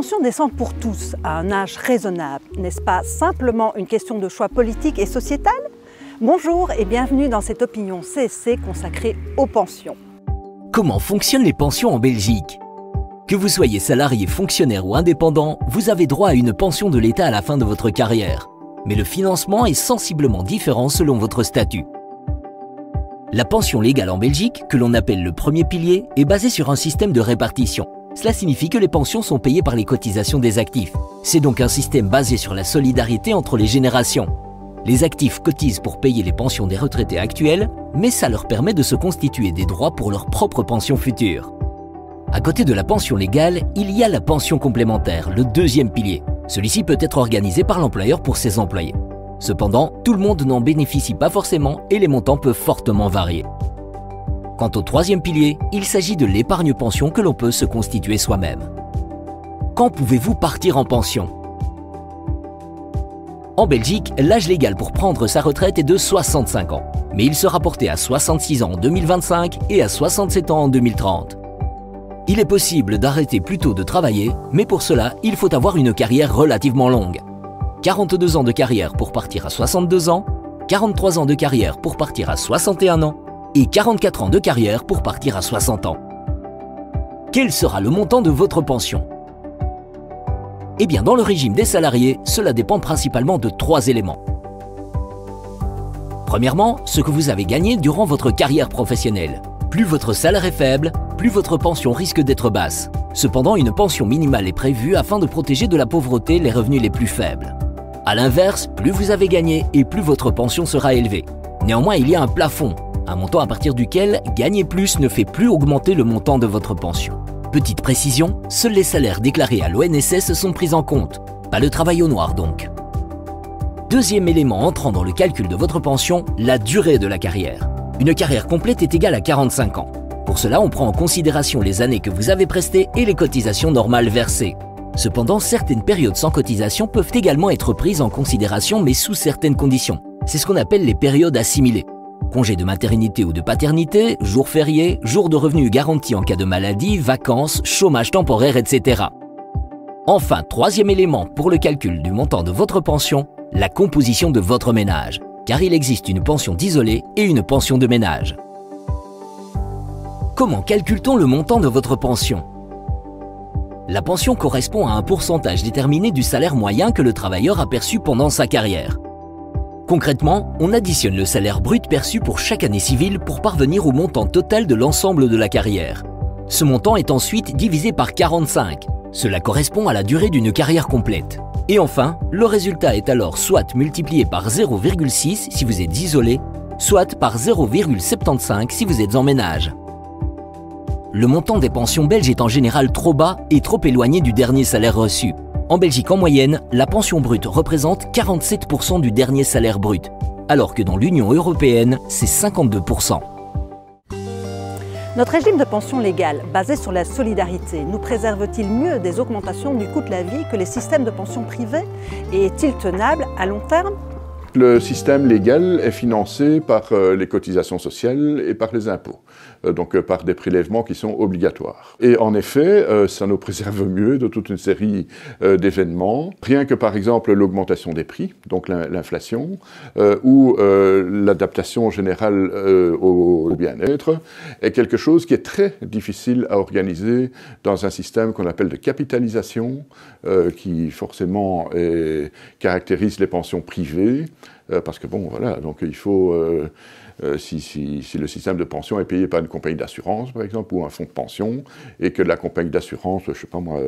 pension décente pour tous à un âge raisonnable, n'est-ce pas simplement une question de choix politique et sociétal? Bonjour et bienvenue dans cette opinion CSC consacrée aux pensions. Comment fonctionnent les pensions en Belgique? Que vous soyez salarié, fonctionnaire ou indépendant, vous avez droit à une pension de l'État à la fin de votre carrière. Mais le financement est sensiblement différent selon votre statut. La pension légale en Belgique, que l'on appelle le premier pilier, est basée sur un système de répartition. Cela signifie que les pensions sont payées par les cotisations des actifs. C'est donc un système basé sur la solidarité entre les générations. Les actifs cotisent pour payer les pensions des retraités actuels, mais ça leur permet de se constituer des droits pour leur propre pension future. À côté de la pension légale, il y a la pension complémentaire, le deuxième pilier. Celui-ci peut être organisé par l'employeur pour ses employés. Cependant, tout le monde n'en bénéficie pas forcément et les montants peuvent fortement varier. Quant au troisième pilier, il s'agit de l'épargne pension que l'on peut se constituer soi-même. Quand pouvez-vous partir en pension? En Belgique, l'âge légal pour prendre sa retraite est de 65 ans, mais il sera porté à 66 ans en 2025 et à 67 ans en 2030. Il est possible d'arrêter plus tôt de travailler, mais pour cela, il faut avoir une carrière relativement longue. 42 ans de carrière pour partir à 62 ans, 43 ans de carrière pour partir à 61 ans et 44 ans de carrière pour partir à 60 ans. Quel sera le montant de votre pension? Eh bien, dans le régime des salariés, cela dépend principalement de 3 éléments. Premièrement, ce que vous avez gagné durant votre carrière professionnelle. Plus votre salaire est faible, plus votre pension risque d'être basse. Cependant, une pension minimale est prévue afin de protéger de la pauvreté les revenus les plus faibles. A l'inverse, plus vous avez gagné et plus votre pension sera élevée. Néanmoins, il y a un plafond, un montant à partir duquel gagner plus ne fait plus augmenter le montant de votre pension. Petite précision, seuls les salaires déclarés à l'ONSS sont pris en compte, pas le travail au noir donc. Deuxième élément entrant dans le calcul de votre pension, la durée de la carrière. Une carrière complète est égale à 45 ans. Pour cela, on prend en considération les années que vous avez prestées et les cotisations normales versées. Cependant, certaines périodes sans cotisation peuvent également être prises en considération, mais sous certaines conditions. C'est ce qu'on appelle les périodes assimilées. Congés de maternité ou de paternité, jours fériés, jours de revenus garantis en cas de maladie, vacances, chômage temporaire, etc. Enfin, troisième élément pour le calcul du montant de votre pension, la composition de votre ménage. Car il existe une pension d'isolé et une pension de ménage. Comment calcule-t-on le montant de votre pension? La pension correspond à un pourcentage déterminé du salaire moyen que le travailleur a perçu pendant sa carrière. Concrètement, on additionne le salaire brut perçu pour chaque année civile pour parvenir au montant total de l'ensemble de la carrière. Ce montant est ensuite divisé par 45. Cela correspond à la durée d'une carrière complète. Et enfin, le résultat est alors soit multiplié par 0,6 si vous êtes isolé, soit par 0,75 si vous êtes en ménage. Le montant des pensions belges est en général trop bas et trop éloigné du dernier salaire reçu. En Belgique, en moyenne, la pension brute représente 47% du dernier salaire brut, alors que dans l'Union européenne, c'est 52%. Notre régime de pension légale, basé sur la solidarité, nous préserve-t-il mieux des augmentations du coût de la vie que les systèmes de pension privés? Et est-il tenable à long terme? Le système légal est financé par les cotisations sociales et par les impôts, donc par des prélèvements qui sont obligatoires. Et en effet, ça nous préserve mieux de toute une série d'événements, rien que par exemple l'augmentation des prix, donc l'inflation, ou l'adaptation générale au bien-être, est quelque chose qui est très difficile à organiser dans un système qu'on appelle de capitalisation, qui forcément caractérise les pensions privées. Parce que bon, voilà, donc il faut, si le système de pension est payé par une compagnie d'assurance, par exemple, ou un fonds de pension, et que la compagnie d'assurance, je sais pas moi,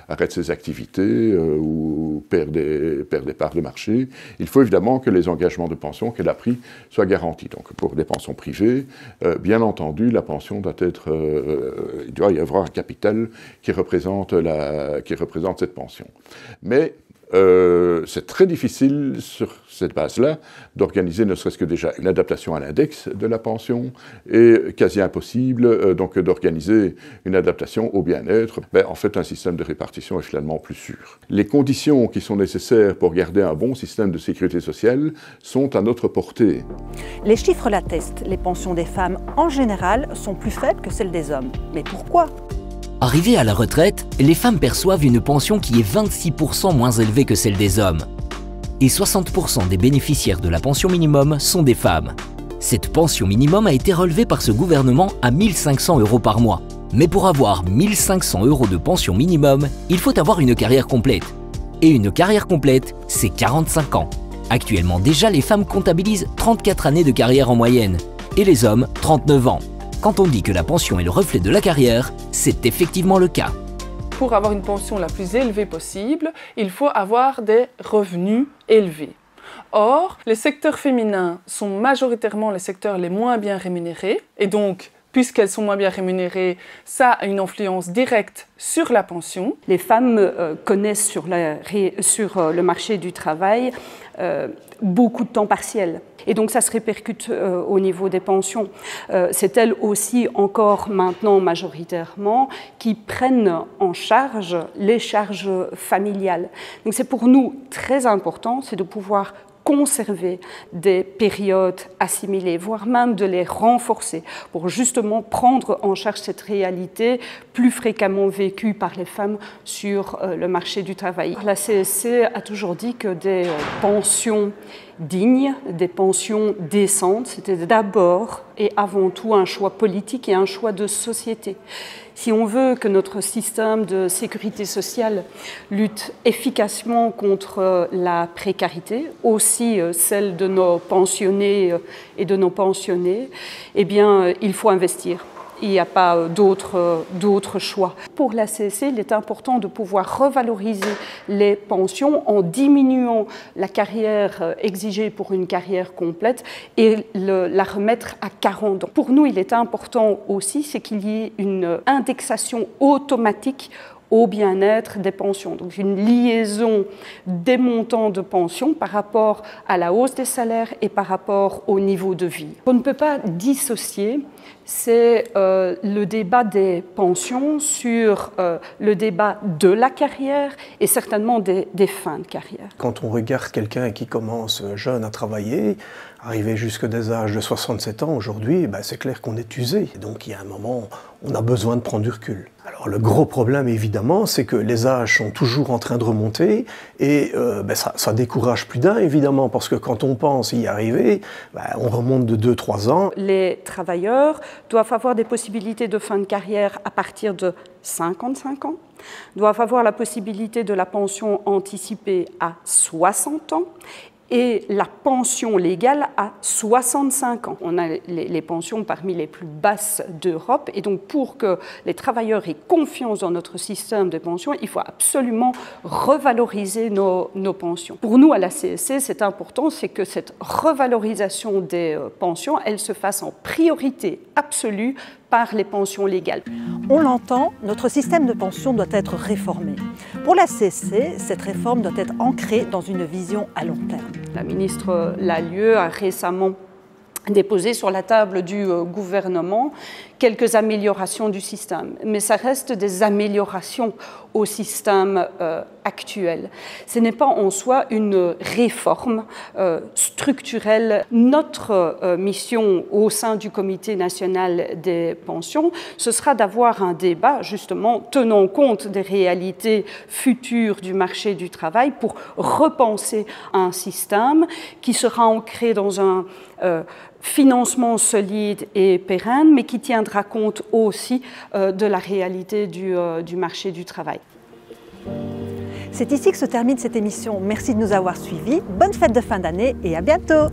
arrête ses activités ou perd des parts de marché, il faut évidemment que les engagements de pension qu'elle a pris soient garantis. Donc pour des pensions privées, bien entendu, la pension doit être, il doit y avoir un capital qui représente cette pension. Mais c'est très difficile sur cette base-là d'organiser ne serait-ce que déjà une adaptation à l'index de la pension et quasi impossible donc d'organiser une adaptation au bien-être. En fait, un système de répartition est finalement plus sûr. Les conditions qui sont nécessaires pour garder un bon système de sécurité sociale sont à notre portée. Les chiffres l'attestent, les pensions des femmes en général sont plus faibles que celles des hommes. Mais pourquoi ? Arrivées à la retraite, les femmes perçoivent une pension qui est 26% moins élevée que celle des hommes. Et 60% des bénéficiaires de la pension minimum sont des femmes. Cette pension minimum a été relevée par ce gouvernement à 1 500 € par mois. Mais pour avoir 1 500 € de pension minimum, il faut avoir une carrière complète. Et une carrière complète, c'est 45 ans. Actuellement déjà, les femmes comptabilisent 34 années de carrière en moyenne, et les hommes 39 ans. Quand on dit que la pension est le reflet de la carrière, c'est effectivement le cas. Pour avoir une pension la plus élevée possible, il faut avoir des revenus élevés. Or, les secteurs féminins sont majoritairement les secteurs les moins bien rémunérés, et donc, puisqu'elles sont moins bien rémunérées, ça a une influence directe sur la pension. Les femmes connaissent sur le marché du travail beaucoup de temps partiel. Et donc ça se répercute au niveau des pensions. C'est elles aussi encore maintenant majoritairement qui prennent en charge les charges familiales. Donc c'est pour nous très important, c'est de pouvoir conserver des périodes assimilées, voire même de les renforcer pour justement prendre en charge cette réalité plus fréquemment vécue par les femmes sur le marché du travail. La CSC a toujours dit que des pensions dignes, des pensions décentes, c'était d'abord et avant tout un choix politique et un choix de société. Si on veut que notre système de sécurité sociale lutte efficacement contre la précarité, aussi celle de nos pensionnés et de nos pensionnés, eh bien, il faut investir. Il n'y a pas d'autre choix. Pour la CSC, il est important de pouvoir revaloriser les pensions en diminuant la carrière exigée pour une carrière complète et la remettre à 40 ans. Pour nous, il est important aussi, c'est qu'il y ait une indexation automatique au bien-être des pensions. Donc une liaison des montants de pension par rapport à la hausse des salaires et par rapport au niveau de vie. On ne peut pas dissocier, c'est le débat des pensions sur le débat de la carrière et certainement des fins de carrière. Quand on regarde quelqu'un qui commence jeune à travailler, arrivé jusqu'à des âges de 67 ans aujourd'hui, c'est clair qu'on est usé. Et donc il y a un moment, on a besoin de prendre du recul. Alors le gros problème évidemment, c'est que les âges sont toujours en train de remonter et ça décourage plus d'un évidemment, parce que quand on pense y arriver, on remonte de 2-3 ans. Les travailleurs doivent avoir des possibilités de fin de carrière à partir de 55 ans, doivent avoir la possibilité de la pension anticipée à 60 ans, et la pension légale à 65 ans. On a les pensions parmi les plus basses d'Europe, et donc pour que les travailleurs aient confiance dans notre système de pension, il faut absolument revaloriser nos pensions. Pour nous, à la CSC, c'est important, c'est que cette revalorisation des pensions, elle se fasse en priorité absolue par les pensions légales. On l'entend, notre système de pension doit être réformé. Pour la CSC, cette réforme doit être ancrée dans une vision à long terme. La ministre Lallieu a récemment déposé sur la table du gouvernement quelques améliorations du système, mais ça reste des améliorations au système actuel. Ce n'est pas en soi une réforme structurelle. Notre mission au sein du Comité national des pensions, ce sera d'avoir un débat justement tenant compte des réalités futures du marché du travail pour repenser un système qui sera ancré dans un financement solide et pérenne, mais qui tiendra compte aussi de la réalité du marché du travail. C'est ici que se termine cette émission. Merci de nous avoir suivis. Bonne fête de fin d'année et à bientôt.